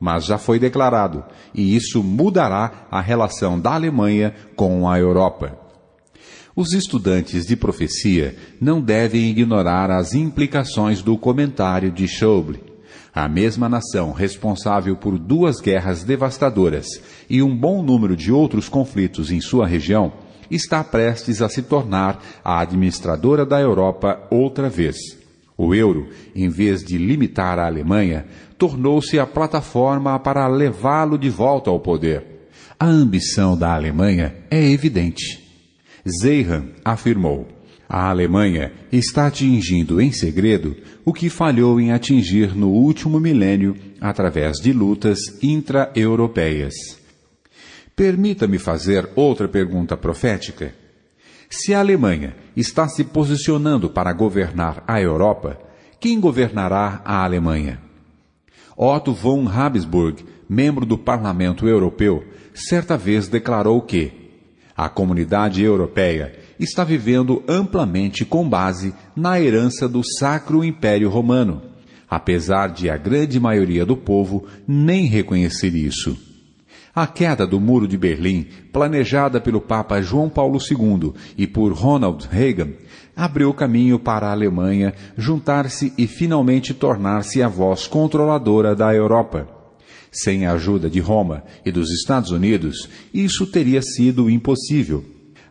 mas já foi declarado, e isso mudará a relação da Alemanha com a Europa. Os estudantes de profecia não devem ignorar as implicações do comentário de Schäuble. A mesma nação responsável por 2 guerras devastadoras e um bom número de outros conflitos em sua região está prestes a se tornar a administradora da Europa outra vez. O euro, em vez de limitar a Alemanha, tornou-se a plataforma para levá-lo de volta ao poder. A ambição da Alemanha é evidente. Zeihan afirmou: a Alemanha está atingindo em segredo o que falhou em atingir no último milênio através de lutas intra-europeias. Permita-me fazer outra pergunta profética. Se a Alemanha está se posicionando para governar a Europa, quem governará a Alemanha? Otto von Habsburg, membro do Parlamento Europeu, certa vez declarou que a comunidade europeia está vivendo amplamente com base na herança do Sacro Império Romano, apesar de a grande maioria do povo nem reconhecer isso. A queda do Muro de Berlim, planejada pelo Papa João Paulo II e por Ronald Reagan, abriu caminho para a Alemanha juntar-se e finalmente tornar-se a voz controladora da Europa. Sem a ajuda de Roma e dos Estados Unidos, isso teria sido impossível.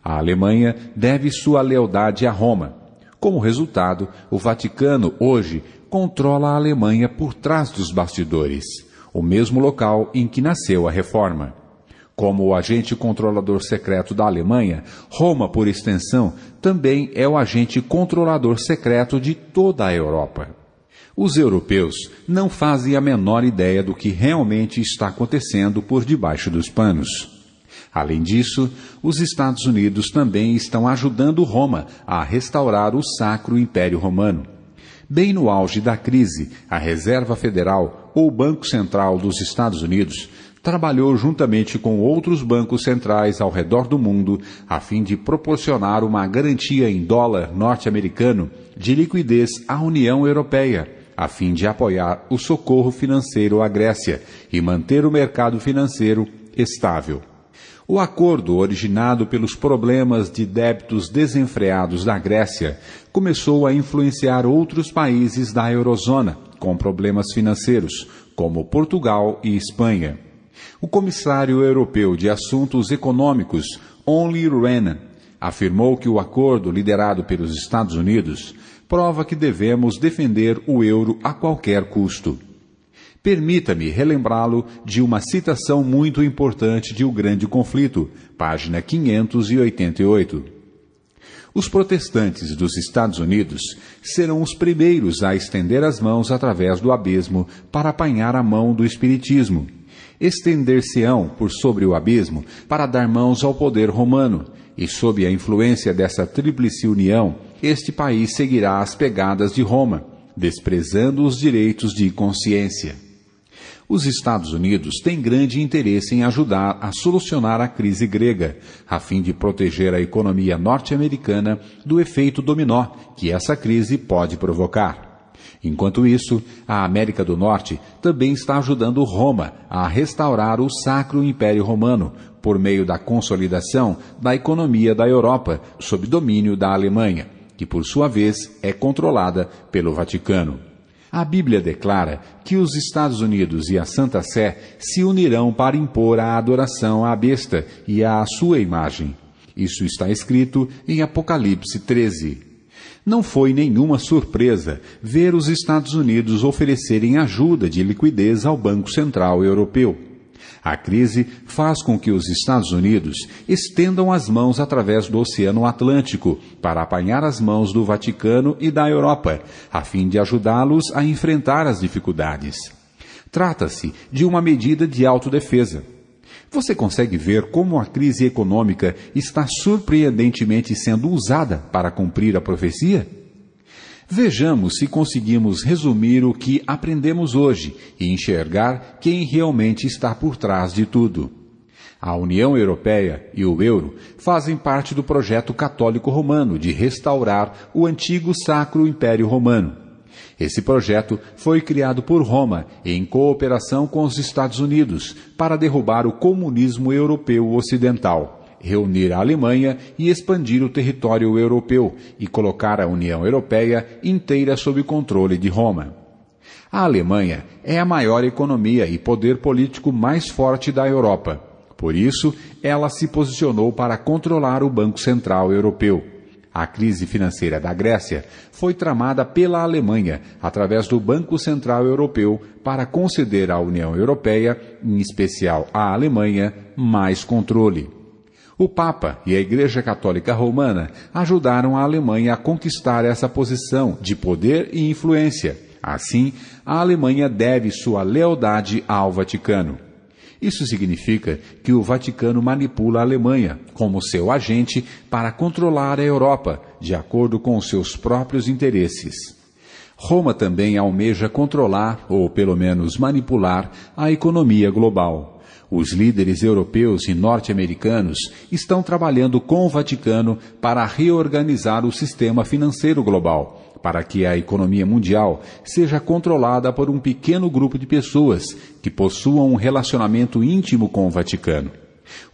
A Alemanha deve sua lealdade a Roma. Como resultado, o Vaticano hoje controla a Alemanha por trás dos bastidores, o mesmo local em que nasceu a Reforma. Como o agente controlador secreto da Alemanha, Roma, por extensão, também é o agente controlador secreto de toda a Europa. Os europeus não fazem a menor ideia do que realmente está acontecendo por debaixo dos panos. Além disso, os Estados Unidos também estão ajudando Roma a restaurar o Sacro Império Romano. Bem no auge da crise, a Reserva Federal, ou Banco Central dos Estados Unidos, trabalhou juntamente com outros bancos centrais ao redor do mundo a fim de proporcionar uma garantia em dólar norte-americano de liquidez à União Europeia, a fim de apoiar o socorro financeiro à Grécia e manter o mercado financeiro estável. O acordo, originado pelos problemas de débitos desenfreados da Grécia, começou a influenciar outros países da eurozona com problemas financeiros, como Portugal e Espanha. O comissário europeu de Assuntos Econômicos, Olli Rehn, afirmou que o acordo liderado pelos Estados Unidos prova que devemos defender o euro a qualquer custo. Permita-me relembrá-lo de uma citação muito importante de O Grande Conflito, página 588. Os protestantes dos Estados Unidos serão os primeiros a estender as mãos através do abismo para apanhar a mão do espiritismo. Estender-se-ão por sobre o abismo para dar mãos ao poder romano, e sob a influência dessa tríplice união, este país seguirá as pegadas de Roma, desprezando os direitos de consciência. Os Estados Unidos têm grande interesse em ajudar a solucionar a crise grega, a fim de proteger a economia norte-americana do efeito dominó que essa crise pode provocar. Enquanto isso, a América do Norte também está ajudando Roma a restaurar o Sacro Império Romano, por meio da consolidação da economia da Europa, sob domínio da Alemanha, que por sua vez é controlada pelo Vaticano. A Bíblia declara que os Estados Unidos e a Santa Sé se unirão para impor a adoração à besta e à sua imagem. Isso está escrito em Apocalipse 13. Não foi nenhuma surpresa ver os Estados Unidos oferecerem ajuda de liquidez ao Banco Central Europeu. A crise faz com que os Estados Unidos estendam as mãos através do Oceano Atlântico para apanhar as mãos do Vaticano e da Europa, a fim de ajudá-los a enfrentar as dificuldades. Trata-se de uma medida de autodefesa. Você consegue ver como a crise econômica está surpreendentemente sendo usada para cumprir a profecia? Vejamos se conseguimos resumir o que aprendemos hoje e enxergar quem realmente está por trás de tudo. A União Europeia e o euro fazem parte do projeto católico romano de restaurar o antigo Sacro Império Romano. Esse projeto foi criado por Roma em cooperação com os Estados Unidos para derrubar o comunismo europeu ocidental, reunir a Alemanha e expandir o território europeu e colocar a União Europeia inteira sob o controle de Roma. A Alemanha é a maior economia e poder político mais forte da Europa. Por isso, ela se posicionou para controlar o Banco Central Europeu. A crise financeira da Grécia foi tramada pela Alemanha através do Banco Central Europeu para conceder à União Europeia, em especial à Alemanha, mais controle. O Papa e a Igreja Católica Romana ajudaram a Alemanha a conquistar essa posição de poder e influência. Assim, a Alemanha deve sua lealdade ao Vaticano. Isso significa que o Vaticano manipula a Alemanha como seu agente para controlar a Europa, de acordo com seus próprios interesses. Roma também almeja controlar, ou pelo menos manipular, a economia global. Os líderes europeus e norte-americanos estão trabalhando com o Vaticano para reorganizar o sistema financeiro global, para que a economia mundial seja controlada por um pequeno grupo de pessoas que possuam um relacionamento íntimo com o Vaticano.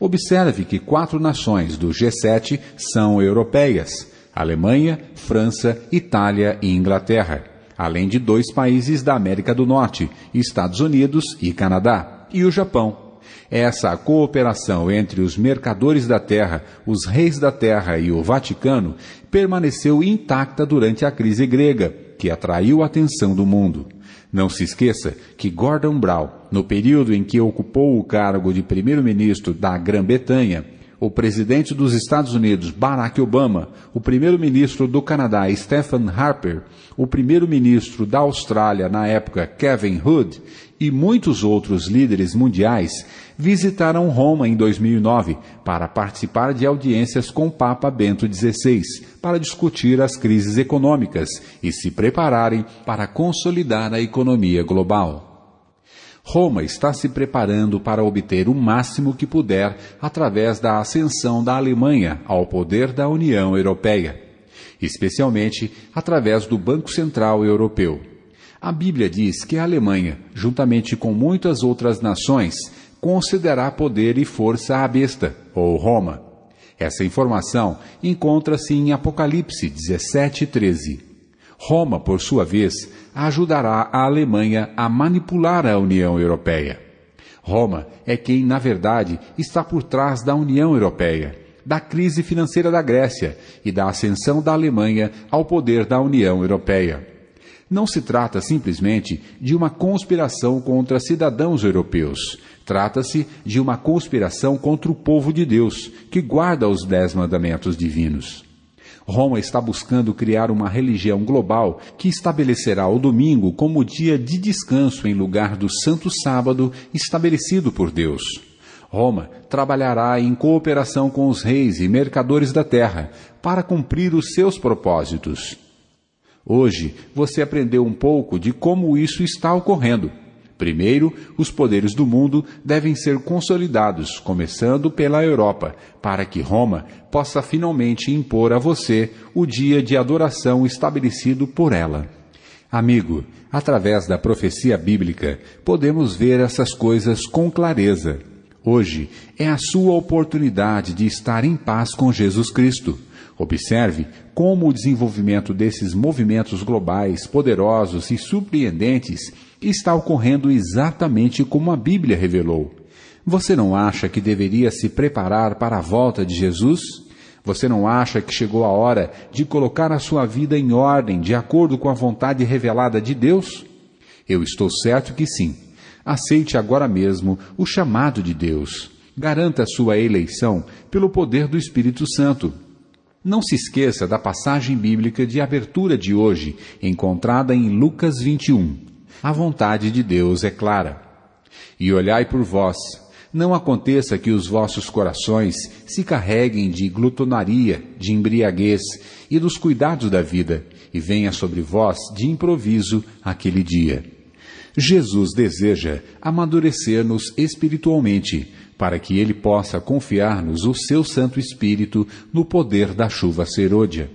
Observe que 4 nações do G7 são europeias: Alemanha, França, Itália e Inglaterra, além de 2 países da América do Norte, Estados Unidos e Canadá, e o Japão. Essa cooperação entre os mercadores da terra, os reis da terra e o Vaticano permaneceu intacta durante a crise grega, que atraiu a atenção do mundo. Não se esqueça que Gordon Brown, no período em que ocupou o cargo de primeiro-ministro da Grã-Bretanha, o presidente dos Estados Unidos, Barack Obama, o primeiro-ministro do Canadá, Stephen Harper, o primeiro-ministro da Austrália, na época, Kevin Hood, e muitos outros líderes mundiais visitaram Roma em 2009 para participar de audiências com o Papa Bento XVI para discutir as crises econômicas e se prepararem para consolidar a economia global. Roma está se preparando para obter o máximo que puder através da ascensão da Alemanha ao poder da União Europeia, especialmente através do Banco Central Europeu. A Bíblia diz que a Alemanha, juntamente com muitas outras nações, concederá poder e força à besta, ou Roma. Essa informação encontra-se em Apocalipse 17:13. Roma, por sua vez, ajudará a Alemanha a manipular a União Europeia. Roma é quem, na verdade, está por trás da União Europeia, da crise financeira da Grécia e da ascensão da Alemanha ao poder da União Europeia. Não se trata simplesmente de uma conspiração contra cidadãos europeus. Trata-se de uma conspiração contra o povo de Deus, que guarda os 10 mandamentos divinos. Roma está buscando criar uma religião global que estabelecerá o domingo como dia de descanso em lugar do santo sábado estabelecido por Deus. Roma trabalhará em cooperação com os reis e mercadores da terra para cumprir os seus propósitos. Hoje, você aprendeu um pouco de como isso está ocorrendo. Primeiro, os poderes do mundo devem ser consolidados, começando pela Europa, para que Roma possa finalmente impor a você o dia de adoração estabelecido por ela. Amigo, através da profecia bíblica, podemos ver essas coisas com clareza. Hoje é a sua oportunidade de estar em paz com Jesus Cristo. Observe como o desenvolvimento desses movimentos globais poderosos e surpreendentes está ocorrendo exatamente como a Bíblia revelou. Você não acha que deveria se preparar para a volta de Jesus? Você não acha que chegou a hora de colocar a sua vida em ordem de acordo com a vontade revelada de Deus? Eu estou certo que sim. Aceite agora mesmo o chamado de Deus. Garanta sua eleição pelo poder do Espírito Santo. Não se esqueça da passagem bíblica de abertura de hoje, encontrada em Lucas 21. A vontade de Deus é clara. E olhai por vós, não aconteça que os vossos corações se carreguem de glutonaria, de embriaguez e dos cuidados da vida, e venha sobre vós de improviso aquele dia. Jesus deseja amadurecer-nos espiritualmente, para que Ele possa confiar-nos o seu Santo Espírito no poder da chuva serôdia.